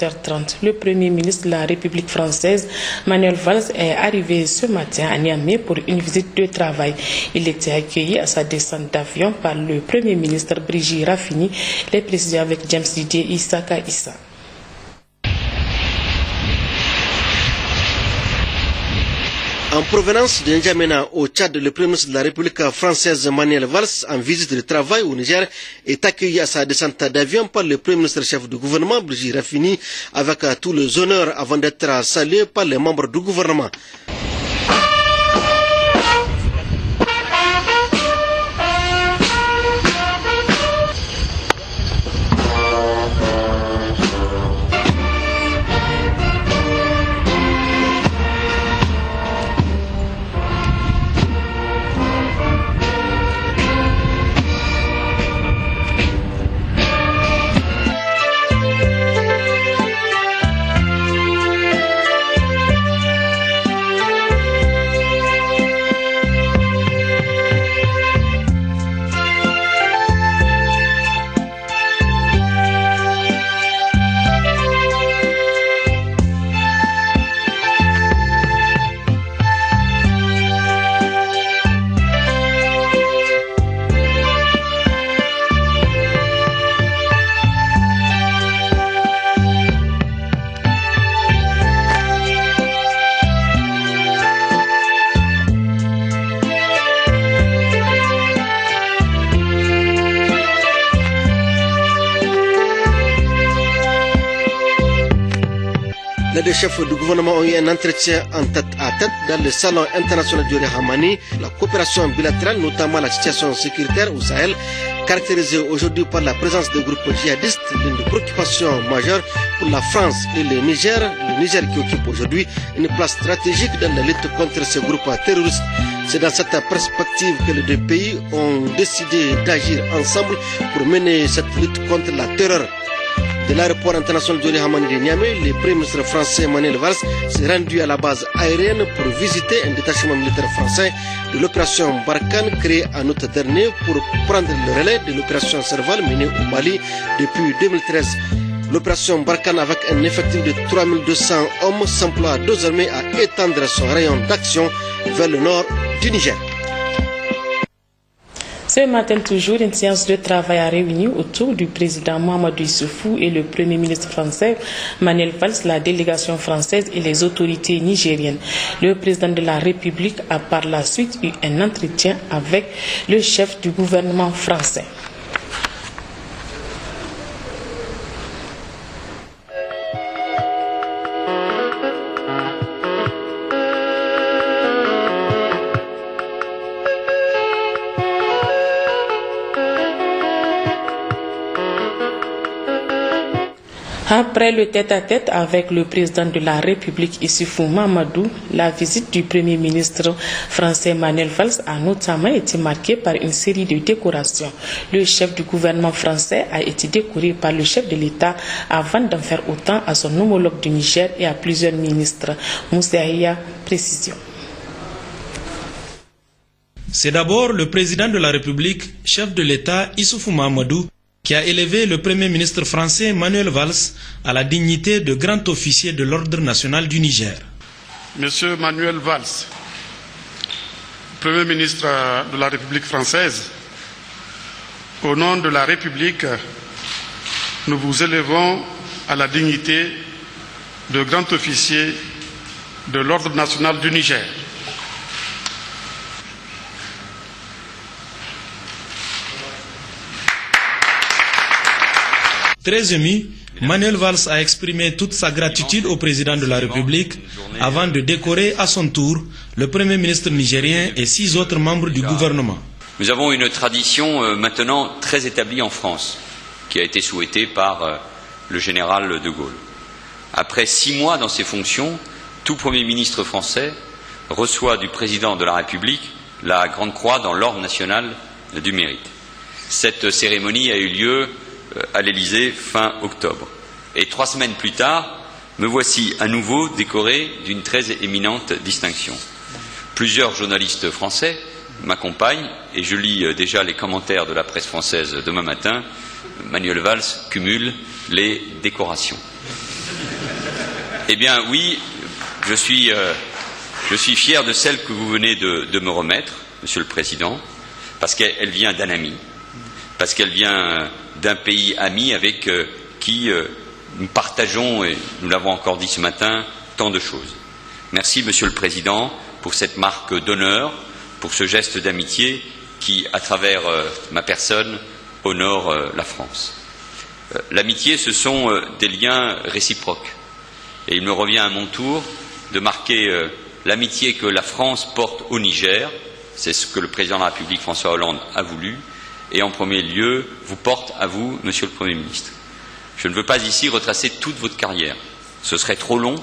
18h30. Le Premier ministre de la République française, Manuel Valls, est arrivé ce matin à Niamey pour une visite de travail. Il était accueilli à sa descente d'avion par le Premier ministre Brigitte Raffini. Les précisions avec James Didier Issaka Issa. En provenance de N'Djamena au Tchad, le Premier ministre de la République française Manuel Valls, en visite de travail au Niger, est accueilli à sa descente d'avion par le Premier ministre chef du gouvernement, Brigitte Raffini, avec tous les honneurs avant d'être salué par les membres du gouvernement. Les deux chefs du gouvernement ont eu un entretien en tête à tête dans le salon international du Hamani. La coopération bilatérale, notamment la situation sécuritaire au Sahel, caractérisée aujourd'hui par la présence de groupes djihadistes, l'une des préoccupations majeures pour la France et le Niger qui occupe aujourd'hui une place stratégique dans la lutte contre ces groupes terroristes. C'est dans cette perspective que les deux pays ont décidé d'agir ensemble pour mener cette lutte contre la terreur. De l'aéroport international de Hamani de Niamey, le Premier ministre français Manuel Valls s'est rendu à la base aérienne pour visiter un détachement militaire français de l'opération Barkhane créée en août dernier pour prendre le relais de l'opération Serval menée au Mali depuis 2013. L'opération Barkhane, avec un effectif de 3200 hommes, s'emploie désormais à étendre son rayon d'action vers le nord du Niger. Ce matin toujours, une séance de travail a réuni autour du président Mahamadou Issoufou et le Premier ministre français Manuel Valls, la délégation française et les autorités nigériennes. Le président de la République a par la suite eu un entretien avec le chef du gouvernement français. Après le tête-à-tête avec le président de la République Issoufou Mahamadou, la visite du Premier ministre français Manuel Valls a notamment été marquée par une série de décorations. Le chef du gouvernement français a été décoré par le chef de l'État avant d'en faire autant à son homologue du Niger et à plusieurs ministres. Moussaïa, précision. C'est d'abord le président de la République, chef de l'État Issoufou Mahamadou, qui a élevé le Premier ministre français Manuel Valls à la dignité de grand officier de l'Ordre national du Niger. Monsieur Manuel Valls, Premier ministre de la République française, au nom de la République, nous vous élevons à la dignité de grand officier de l'Ordre national du Niger. Très ému, Manuel Valls a exprimé toute sa gratitude au président de la République avant de décorer à son tour le Premier ministre nigérien et 6 autres membres du gouvernement. Nous avons une tradition maintenant très établie en France, qui a été souhaitée par le général de Gaulle. Après 6 mois dans ses fonctions, tout Premier ministre français reçoit du président de la République la Grande Croix dans l'Ordre national du mérite. Cette cérémonie a eu lieu à l'Élysée fin octobre. Et 3 semaines plus tard, me voici à nouveau décoré d'une très éminente distinction. Plusieurs journalistes français m'accompagnent et je lis déjà les commentaires de la presse française demain matin. Manuel Valls cumule les décorations. Eh bien, oui, je suis fier de celle que vous venez de me remettre, Monsieur le Président, parce qu'elle vient d'un ami, parce qu'elle vient d'un pays ami avec qui nous partageons, et nous l'avons encore dit ce matin, tant de choses. Merci, Monsieur le Président, pour cette marque d'honneur, pour ce geste d'amitié qui, à travers ma personne, honore la France. L'amitié, ce sont des liens réciproques. Et il me revient à mon tour de marquer l'amitié que la France porte au Niger, c'est ce que le Président de la République François Hollande a voulu, et en premier lieu vous porte à vous, Monsieur le Premier ministre. Je ne veux pas ici retracer toute votre carrière, ce serait trop long,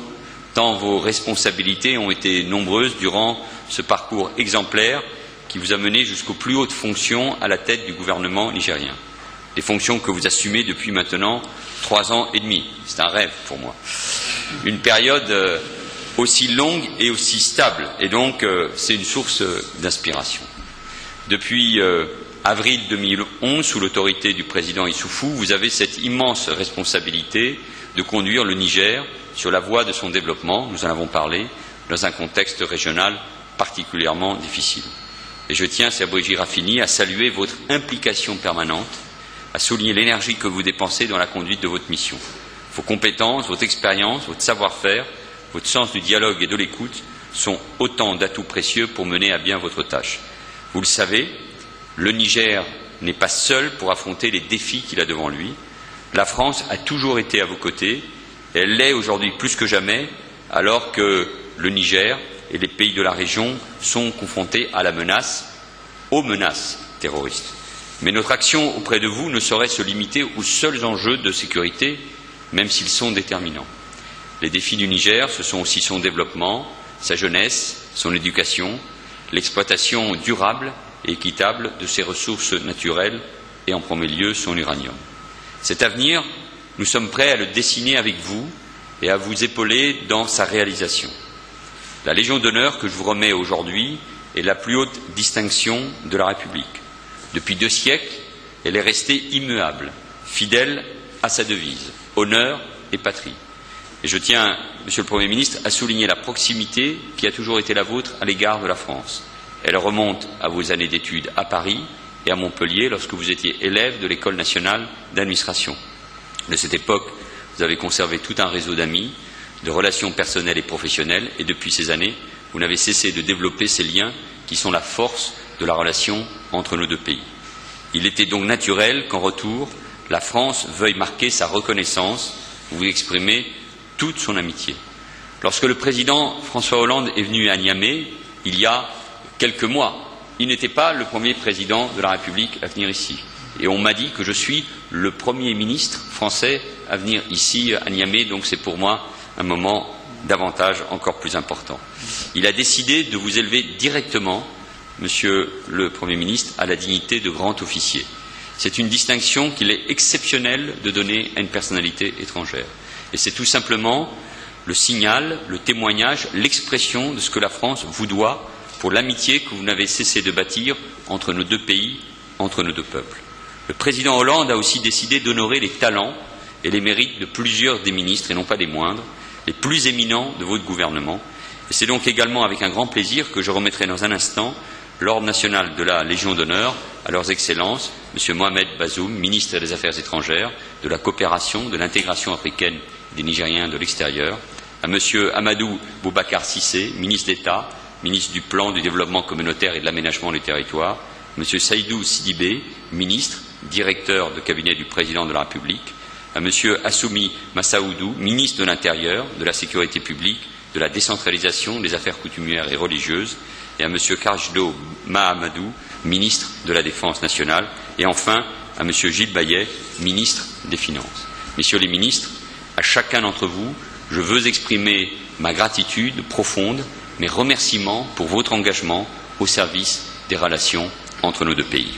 tant vos responsabilités ont été nombreuses durant ce parcours exemplaire qui vous a mené jusqu'aux plus hautes fonctions à la tête du gouvernement nigérien. Des fonctions que vous assumez depuis maintenant 3 ans et demi. C'est un rêve pour moi. Une période aussi longue et aussi stable, et donc c'est une source d'inspiration. Depuis avril 2011, sous l'autorité du président Issoufou, vous avez cette immense responsabilité de conduire le Niger sur la voie de son développement, nous en avons parlé, dans un contexte régional particulièrement difficile. Et je tiens, Cher Brigitte Raffini, à saluer votre implication permanente, à souligner l'énergie que vous dépensez dans la conduite de votre mission. Vos compétences, votre expérience, votre savoir-faire, votre sens du dialogue et de l'écoute sont autant d'atouts précieux pour mener à bien votre tâche. Vous le savez, le Niger n'est pas seul pour affronter les défis qu'il a devant lui. La France a toujours été à vos côtés, et elle l'est aujourd'hui plus que jamais, alors que le Niger et les pays de la région sont confrontés à la menace, aux menaces terroristes. Mais notre action auprès de vous ne saurait se limiter aux seuls enjeux de sécurité, même s'ils sont déterminants. Les défis du Niger, ce sont aussi son développement, sa jeunesse, son éducation, l'exploitation durable et équitable de ses ressources naturelles et en premier lieu son uranium. Cet avenir, nous sommes prêts à le dessiner avec vous et à vous épauler dans sa réalisation. La Légion d'honneur que je vous remets aujourd'hui est la plus haute distinction de la République. Depuis 2 siècles, elle est restée immuable, fidèle à sa devise, honneur et patrie. Et je tiens, Monsieur le Premier ministre, à souligner la proximité qui a toujours été la vôtre à l'égard de la France. Elle remonte à vos années d'études à Paris et à Montpellier lorsque vous étiez élève de l'École nationale d'administration. De cette époque, vous avez conservé tout un réseau d'amis, de relations personnelles et professionnelles, et depuis ces années, vous n'avez cessé de développer ces liens qui sont la force de la relation entre nos 2 pays. Il était donc naturel qu'en retour, la France veuille marquer sa reconnaissance, vous exprimer toute son amitié. Lorsque le président François Hollande est venu à Niamey, il y a quelques mois, il n'était pas le premier président de la République à venir ici. Et on m'a dit que je suis le premier ministre français à venir ici à Niamey, donc c'est pour moi un moment davantage encore plus important. Il a décidé de vous élever directement, Monsieur le Premier ministre, à la dignité de grand officier. C'est une distinction qu'il est exceptionnel de donner à une personnalité étrangère. Et c'est tout simplement le signal, le témoignage, l'expression de ce que la France vous doit pour l'amitié que vous n'avez cessé de bâtir entre nos 2 pays, entre nos 2 peuples. Le président Hollande a aussi décidé d'honorer les talents et les mérites de plusieurs des ministres, et non pas des moindres, les plus éminents de votre gouvernement. Et c'est donc également avec un grand plaisir que je remettrai dans un instant l'Ordre national de la Légion d'honneur à leurs excellences, M. Mohamed Bazoum, ministre des Affaires étrangères, de la coopération, de l'intégration africaine des Nigériens de l'extérieur, à M. Amadou Boubacar Cissé, ministre d'État, ministre du Plan du développement communautaire et de l'aménagement du territoire, M. Saïdou Sidibé, ministre, directeur de cabinet du président de la République, à M. Assoumi Massaoudou, ministre de l'Intérieur, de la Sécurité publique, de la décentralisation, des affaires coutumières et religieuses, et à M. Kajdo Mahamadou, ministre de la Défense nationale, et enfin à M. Gilles Bayet, ministre des Finances. Messieurs les ministres, à chacun d'entre vous, je veux exprimer ma gratitude profonde, mes remerciements pour votre engagement au service des relations entre nos 2 pays.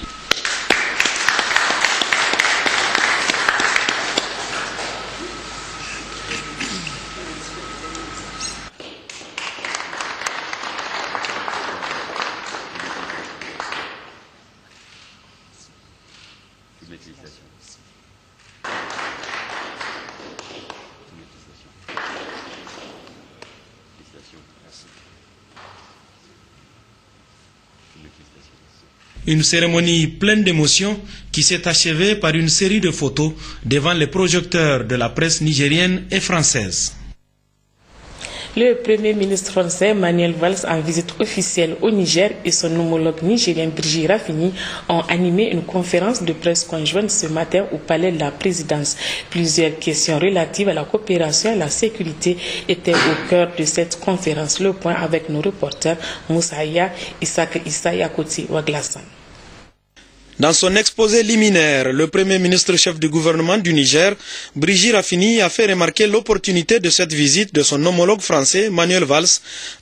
Une cérémonie pleine d'émotions qui s'est achevée par une série de photos devant les projecteurs de la presse nigérienne et française. Le Premier ministre français Manuel Valls, en visite officielle au Niger, et son homologue nigérien Brigitte Raffini ont animé une conférence de presse conjointe ce matin au Palais de la Présidence. Plusieurs questions relatives à la coopération et à la sécurité étaient au cœur de cette conférence. Le point avec nos reporters Moussaya Issa Koti Waglassan. Dans son exposé liminaire, le Premier ministre chef du gouvernement du Niger, Brigitte Raffini, a fait remarquer l'opportunité de cette visite de son homologue français, Manuel Valls,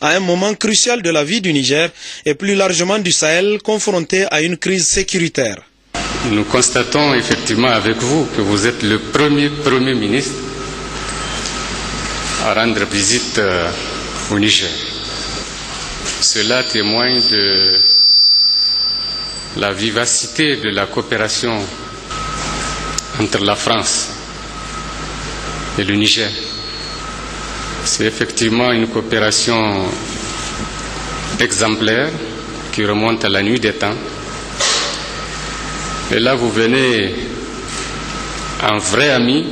à un moment crucial de la vie du Niger et plus largement du Sahel, confronté à une crise sécuritaire. Nous constatons effectivement avec vous que vous êtes le Premier ministre à rendre visite au Niger. Cela témoigne de la vivacité de la coopération entre la France et le Niger. C'est effectivement une coopération exemplaire qui remonte à la nuit des temps. Et là, vous venez, un vrai ami,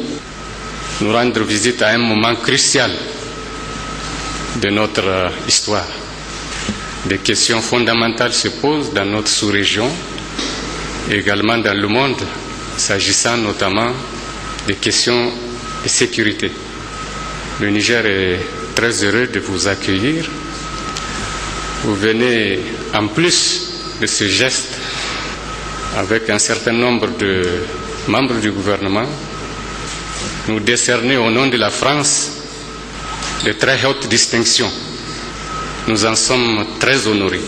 nous rendre visite à un moment crucial de notre histoire. Des questions fondamentales se posent dans notre sous-région et également dans le monde, s'agissant notamment des questions de sécurité. Le Niger est très heureux de vous accueillir. Vous venez, en plus de ce geste, avec un certain nombre de membres du gouvernement, nous décerner au nom de la France de très hautes distinctions. Nous en sommes très honorés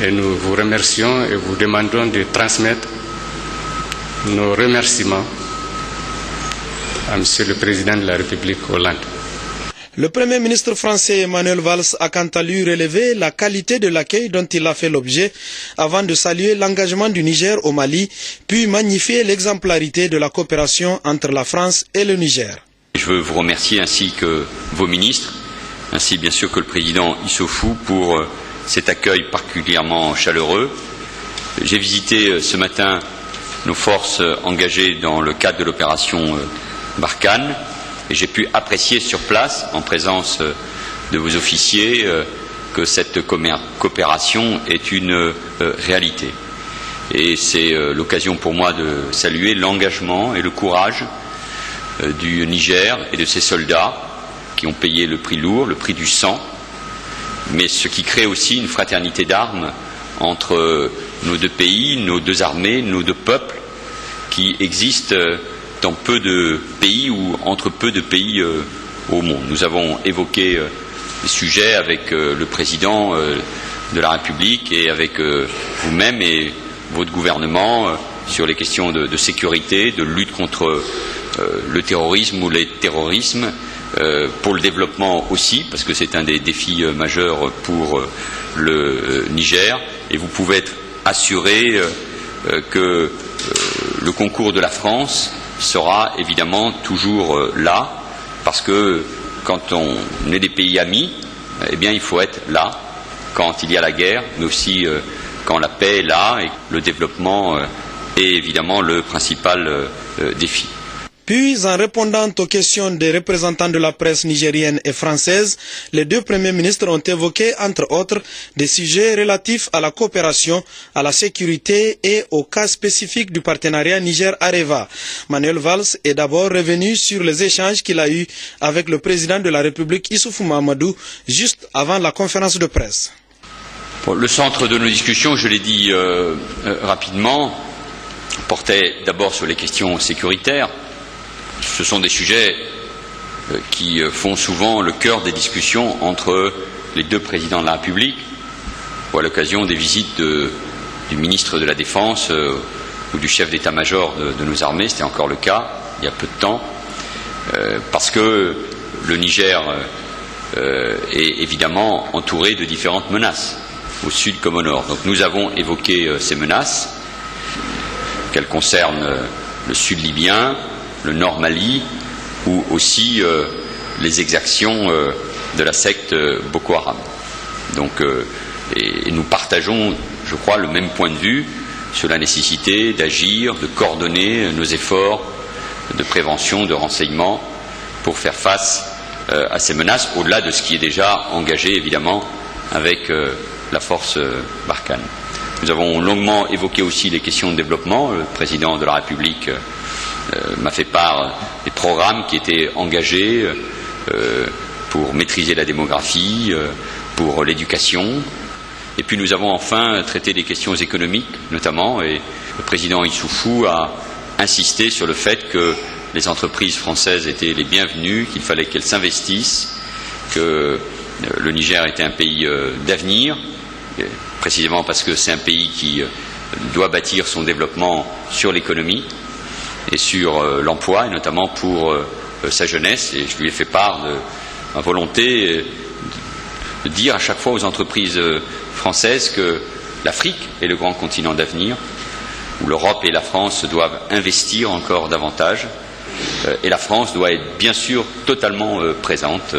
et nous vous remercions et vous demandons de transmettre nos remerciements à Monsieur le Président de la République Hollande. Le Premier ministre français Manuel Valls a quant à lui relevé la qualité de l'accueil dont il a fait l'objet avant de saluer l'engagement du Niger au Mali, puis magnifier l'exemplarité de la coopération entre la France et le Niger. Je veux vous remercier ainsi que vos ministres, ainsi bien sûr que le président Issoufou pour cet accueil particulièrement chaleureux. J'ai visité ce matin nos forces engagées dans le cadre de l'opération Barkhane et j'ai pu apprécier sur place, en présence de vos officiers, que cette coopération est une réalité. Et c'est l'occasion pour moi de saluer l'engagement et le courage du Niger et de ses soldats qui ont payé le prix lourd, le prix du sang, mais ce qui crée aussi une fraternité d'armes entre nos deux pays, nos deux armées, nos deux peuples, qui existent dans peu de pays ou entre peu de pays au monde. Nous avons évoqué des sujets avec le président de la République et avec vous-même et votre gouvernement sur les questions de sécurité, de lutte contre le terrorisme ou les terrorismes, pour le développement aussi, parce que c'est un des défis majeurs pour le Niger, et vous pouvez être assuré que le concours de la France sera évidemment toujours là, parce que quand on est des pays amis, eh bien il faut être là quand il y a la guerre, mais aussi quand la paix est là, et le développement est évidemment le principal défi. Puis, en répondant aux questions des représentants de la presse nigérienne et française, les deux premiers ministres ont évoqué, entre autres, des sujets relatifs à la coopération, à la sécurité et au cas spécifique du partenariat Niger-Areva. Manuel Valls est d'abord revenu sur les échanges qu'il a eus avec le président de la République, Issoufou Mahamadou, juste avant la conférence de presse. Le centre de nos discussions, je l'ai dit rapidement, portait d'abord sur les questions sécuritaires. Ce sont des sujets qui font souvent le cœur des discussions entre les deux présidents de la République, ou à l'occasion des visites du ministre de la Défense ou du chef d'état-major de nos armées. C'était encore le cas il y a peu de temps, parce que le Niger est évidemment entouré de différentes menaces, au sud comme au nord. Donc nous avons évoqué ces menaces, qu'elles concernent le sud libyen, le nord Mali, ou aussi les exactions de la secte Boko Haram. Donc, et nous partageons je crois, le même point de vue sur la nécessité d'agir, de coordonner nos efforts de prévention, de renseignement pour faire face à ces menaces, au-delà de ce qui est déjà engagé, évidemment, avec la force Barkhane. Nous avons longuement évoqué aussi les questions de développement. Le président de la République m'a fait part des programmes qui étaient engagés pour maîtriser la démographie, pour l'éducation. Et puis nous avons enfin traité des questions économiques, notamment, et le président Issoufou a insisté sur le fait que les entreprises françaises étaient les bienvenues, qu'il fallait qu'elles s'investissent, que le Niger était un pays d'avenir, précisément parce que c'est un pays qui doit bâtir son développement sur l'économie et sur l'emploi, et notamment pour sa jeunesse. Et je lui ai fait part de ma volonté de dire à chaque fois aux entreprises françaises que l'Afrique est le grand continent d'avenir, où l'Europe et la France doivent investir encore davantage, et la France doit être bien sûr totalement présente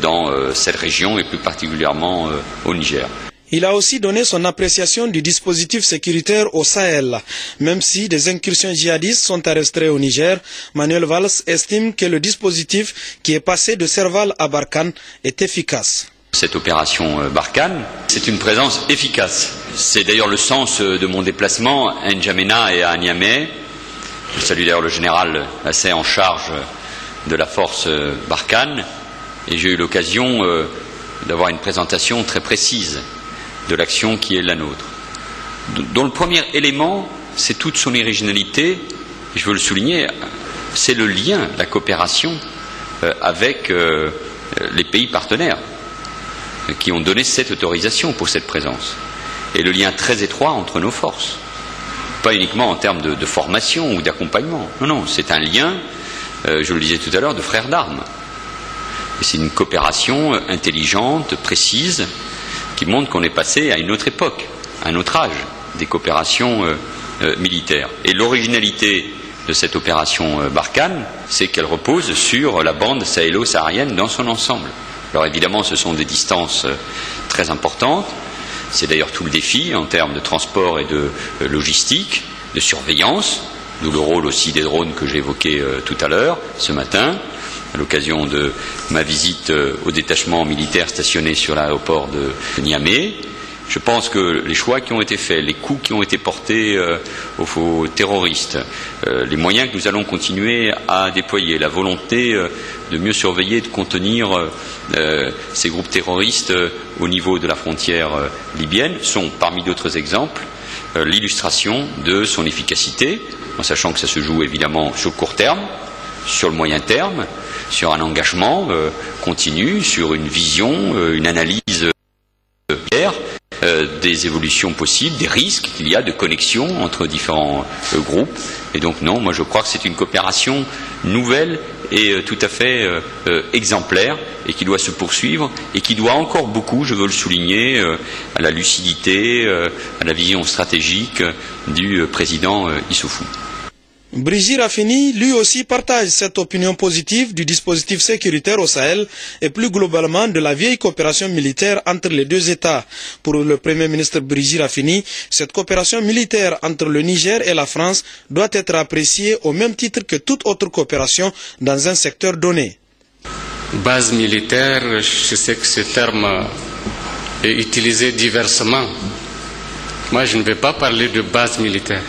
dans cette région et plus particulièrement au Niger. Il a aussi donné son appréciation du dispositif sécuritaire au Sahel. Même si des incursions djihadistes sont enregistrées au Niger, Manuel Valls estime que le dispositif qui est passé de Serval à Barkhane est efficace. Cette opération Barkhane, c'est une présence efficace. C'est d'ailleurs le sens de mon déplacement à N'Djamena et à Niamey. Je salue d'ailleurs le général Assey en charge de la force Barkhane, et j'ai eu l'occasion d'avoir une présentation très précise de l'action qui est la nôtre, dont le premier élément, c'est toute son originalité, et je veux le souligner, c'est le lien, la coopération avec les pays partenaires qui ont donné cette autorisation pour cette présence, et le lien très étroit entre nos forces, pas uniquement en termes de formation ou d'accompagnement, non, c'est un lien, je le disais tout à l'heure, de frères d'armes, et c'est une coopération intelligente, précise, qui montre qu'on est passé à une autre époque, à un autre âge des coopérations militaires. Et l'originalité de cette opération Barkhane, c'est qu'elle repose sur la bande sahélo-saharienne dans son ensemble. Alors évidemment, ce sont des distances très importantes, c'est d'ailleurs tout le défi en termes de transport et de logistique, de surveillance, d'où le rôle aussi des drones que j'ai évoqué tout à l'heure, ce matin, à l'occasion de ma visite au détachement militaire stationné sur l'aéroport de Niamey. Je pense que les choix qui ont été faits, les coups qui ont été portés aux terroristes, les moyens que nous allons continuer à déployer, la volonté de mieux surveiller, de contenir ces groupes terroristes au niveau de la frontière libyenne sont, parmi d'autres exemples, l'illustration de son efficacité, en sachant que ça se joue évidemment sur le court terme, sur le moyen terme, sur un engagement continu, sur une vision, une analyse claire des évolutions possibles, des risques qu'il y a de connexion entre différents groupes. Et donc non, moi je crois que c'est une coopération nouvelle et tout à fait exemplaire, et qui doit se poursuivre, et qui doit encore beaucoup, je veux le souligner, à la lucidité, à la vision stratégique du président Issoufou. Brigitte Raffini, lui aussi, partage cette opinion positive du dispositif sécuritaire au Sahel et plus globalement de la vieille coopération militaire entre les deux États. Pour le Premier ministre Brigitte Raffini, cette coopération militaire entre le Niger et la France doit être appréciée au même titre que toute autre coopération dans un secteur donné. Base militaire, je sais que ce terme est utilisé diversement. Moi, je ne vais pas parler de base militaire.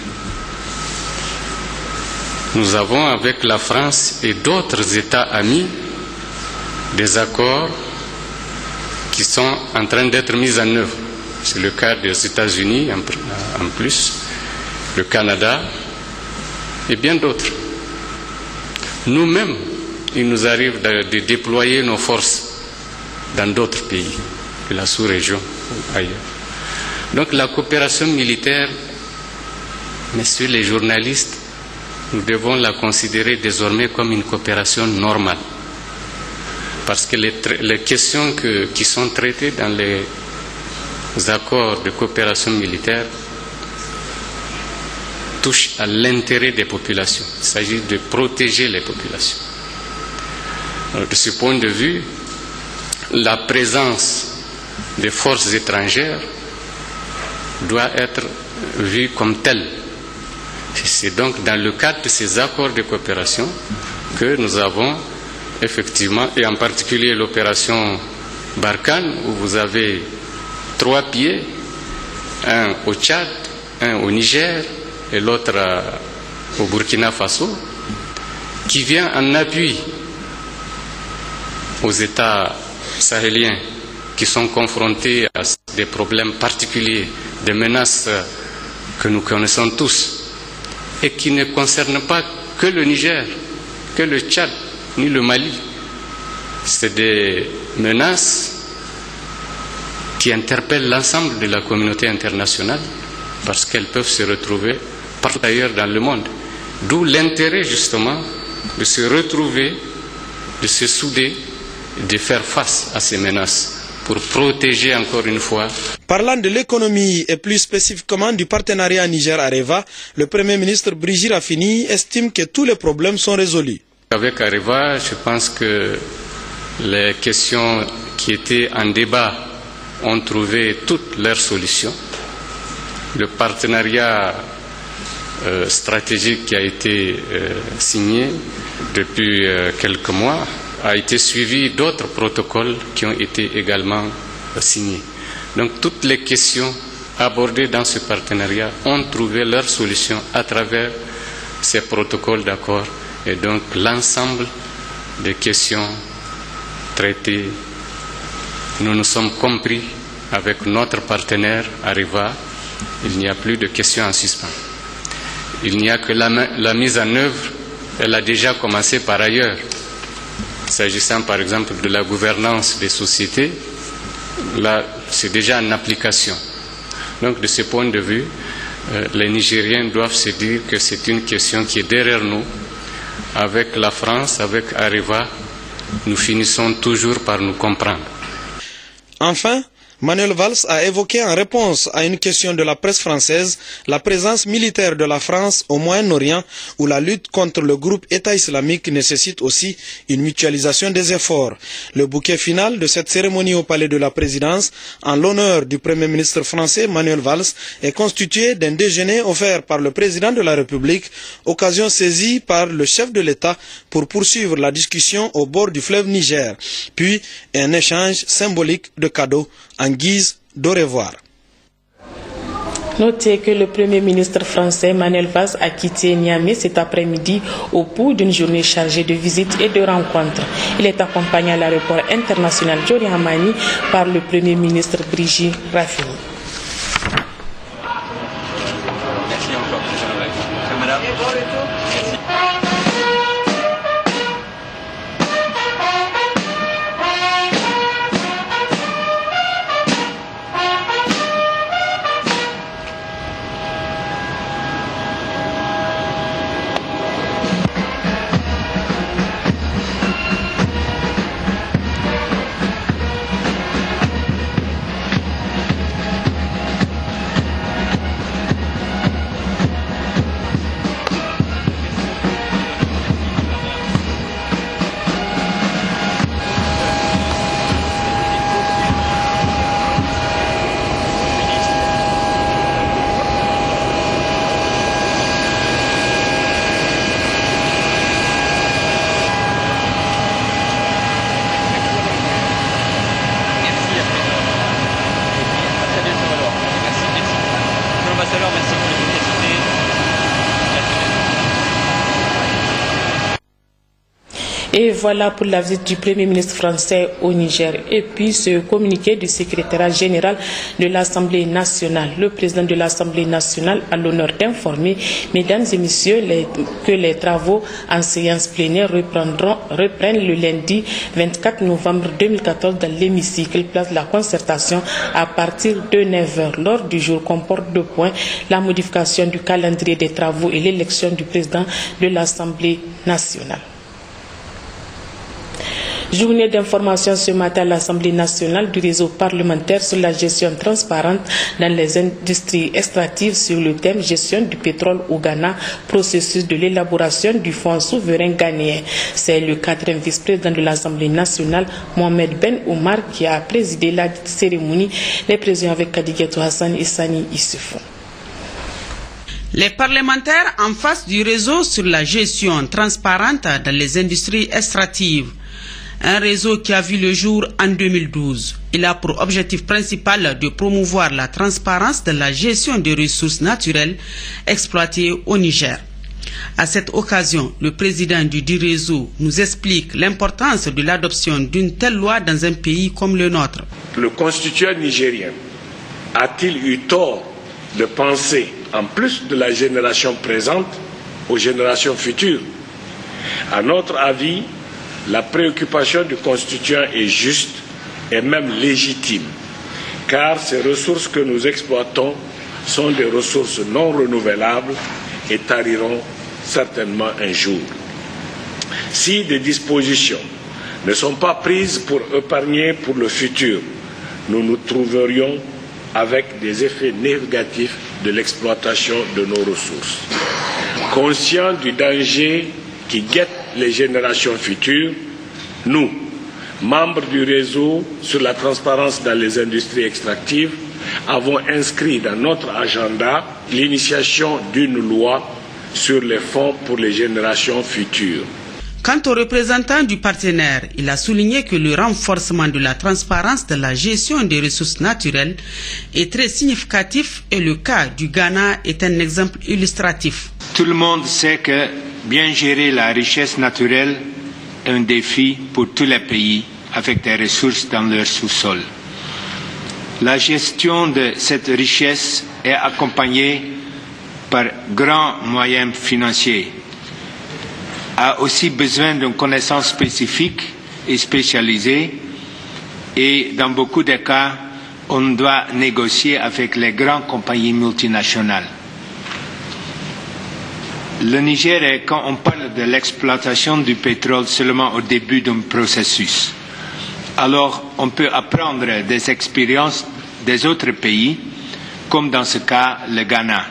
Nous avons avec la France et d'autres États amis des accords qui sont en train d'être mis en œuvre. C'est le cas des États-Unis en plus, le Canada et bien d'autres. Nous-mêmes, il nous arrive de déployer nos forces dans d'autres pays de la sous-région ou ailleurs. Donc la coopération militaire, messieurs les journalistes, nous devons la considérer désormais comme une coopération normale. Parce que les questions qui sont traitées dans les accords de coopération militaire touchent à l'intérêt des populations. Il s'agit de protéger les populations. Alors, de ce point de vue, la présence des forces étrangères doit être vu comme tel. C'est donc dans le cadre de ces accords de coopération que nous avons effectivement, et en particulier l'opération Barkhane, où vous avez 3 pieds, un au Tchad, un au Niger et l'autre au Burkina Faso, qui vient en appui aux États sahéliens qui sont confrontés à des problèmes particuliers, des menaces que nous connaissons tous, et qui ne concernent pas que le Niger, que le Tchad, ni le Mali. C'est des menaces qui interpellent l'ensemble de la communauté internationale parce qu'elles peuvent se retrouver partout ailleurs dans le monde. D'où l'intérêt justement de se retrouver, de se souder, de faire face à ces menaces pour protéger encore une fois. Parlant de l'économie et plus spécifiquement du partenariat Niger-Areva, le Premier ministre Brigitte Raffini estime que tous les problèmes sont résolus. Avec Areva, je pense que les questions qui étaient en débat ont trouvé toutes leurs solutions. Le partenariat stratégique qui a été signé depuis quelques mois a été suivi d'autres protocoles qui ont été également signés. Donc toutes les questions abordées dans ce partenariat ont trouvé leur solution à travers ces protocoles d'accord, et donc l'ensemble des questions traitées, nous nous sommes compris avec notre partenaire Areva. Il n'y a plus de questions en suspens. Il n'y a que la mise en œuvre, elle a déjà commencé par ailleurs. S'agissant par exemple de la gouvernance des sociétés, là c'est déjà en application. Donc de ce point de vue, les Nigériens doivent se dire que c'est une question qui est derrière nous. Avec la France, avec Areva, nous finissons toujours par nous comprendre. Enfin, Manuel Valls a évoqué en réponse à une question de la presse française la présence militaire de la France au Moyen-Orient, où la lutte contre le groupe État islamique nécessite aussi une mutualisation des efforts. Le bouquet final de cette cérémonie au palais de la présidence, en l'honneur du Premier ministre français Manuel Valls, est constitué d'un déjeuner offert par le président de la République, occasion saisie par le chef de l'État pour poursuivre la discussion au bord du fleuve Niger, puis un échange symbolique de cadeaux en guise d'au revoir. Notez que le Premier ministre français Manuel Valls a quitté Niamey cet après-midi au bout d'une journée chargée de visites et de rencontres. Il est accompagné à l'aéroport international Diori Hamani par le Premier ministre Brigitte Raffini. Merci encore, madame. Merci. Et voilà pour la visite du Premier ministre français au Niger. Et puis ce communiqué du secrétariat général de l'Assemblée nationale. Le président de l'Assemblée nationale a l'honneur d'informer, mesdames et messieurs, que les travaux en séance plénière reprennent le lundi 24 novembre 2014 dans l'hémicycle, place de la concertation à partir de 9h. L'ordre du jour comporte 2 points, la modification du calendrier des travaux et l'élection du président de l'Assemblée nationale. Journée d'information ce matin à l'Assemblée nationale du réseau parlementaire sur la gestion transparente dans les industries extractives sur le thème gestion du pétrole au Ghana, processus de l'élaboration du fonds souverain ghanéen. C'est le 4e vice-président de l'Assemblée nationale, Mohamed Ben Omar, qui a présidé la cérémonie. Les présidents avec Kadiguetou Hassan et Sani Issoufou. Les parlementaires en face du réseau sur la gestion transparente dans les industries extractives. Un réseau qui a vu le jour en 2012. Il a pour objectif principal de promouvoir la transparence de la gestion des ressources naturelles exploitées au Niger. À cette occasion, le président du dit réseau nous explique l'importance de l'adoption d'une telle loi dans un pays comme le nôtre. Le constituant nigérien a-t-il eu tort de penser, en plus de la génération présente, aux générations futures? À notre avis, la préoccupation du constituant est juste et même légitime, car ces ressources que nous exploitons sont des ressources non renouvelables et tariront certainement un jour. Si des dispositions ne sont pas prises pour épargner pour le futur, nous nous trouverions avec des effets négatifs de l'exploitation de nos ressources. Conscients du danger qui guette les générations futures, nous, membres du réseau sur la transparence dans les industries extractives, avons inscrit dans notre agenda l'initiation d'une loi sur les fonds pour les générations futures. Quant aux représentants du partenaire, il a souligné que le renforcement de la transparence de la gestion des ressources naturelles est très significatif et le cas du Ghana est un exemple illustratif. Tout le monde sait que bien gérer la richesse naturelle est un défi pour tous les pays avec des ressources dans leur sous-sol. La gestion de cette richesse est accompagnée par grands moyens financiers, a aussi besoin d'une connaissance spécifique et spécialisée et dans beaucoup de cas, on doit négocier avec les grandes compagnies multinationales. Le Niger est, quand on parle de l'exploitation du pétrole, seulement au début d'un processus. Alors, on peut apprendre des expériences des autres pays, comme dans ce cas le Ghana.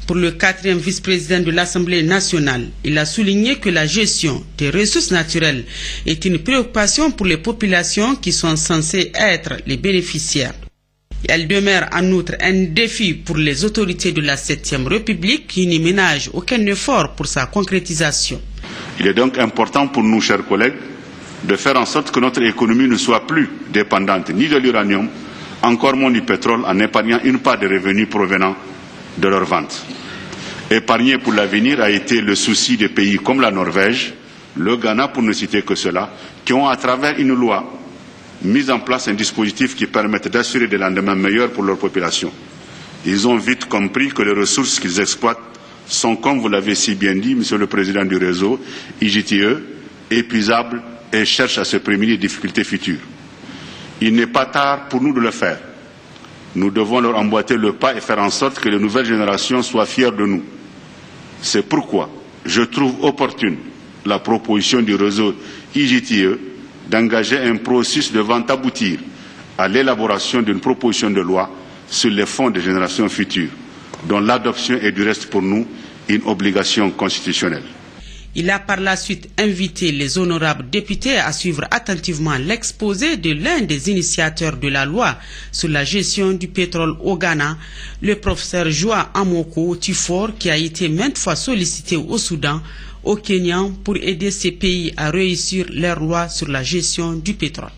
Pour le 4e vice-président de l'Assemblée nationale, il a souligné que la gestion des ressources naturelles est une préoccupation pour les populations qui sont censées être les bénéficiaires. Elle demeure en outre un défi pour les autorités de la 7e République qui n'y ménagent aucun effort pour sa concrétisation. Il est donc important pour nous, chers collègues, de faire en sorte que notre économie ne soit plus dépendante ni de l'uranium, encore moins du pétrole, en épargnant une part des revenus provenant de leur vente. Épargner pour l'avenir a été le souci des pays comme la Norvège, le Ghana, pour ne citer que cela, qui ont, à travers une loi, mis en place un dispositif qui permette d'assurer des lendemains meilleurs pour leur population. Ils ont vite compris que les ressources qu'ils exploitent sont, comme vous l'avez si bien dit, Monsieur le Président du réseau, IGTE, épuisables et cherchent à se prémunir des difficultés futures. Il n'est pas tard pour nous de le faire. Nous devons leur emboîter le pas et faire en sorte que les nouvelles générations soient fières de nous. C'est pourquoi je trouve opportune la proposition du réseau IGTE d'engager un processus devant aboutir à l'élaboration d'une proposition de loi sur les fonds des générations futures, dont l'adoption est du reste pour nous une obligation constitutionnelle. Il a par la suite invité les honorables députés à suivre attentivement l'exposé de l'un des initiateurs de la loi sur la gestion du pétrole au Ghana, le professeur Joa Amoko Tifor, qui a été maintes fois sollicité au Soudan, au Kenya, pour aider ces pays à réussir leur loi sur la gestion du pétrole.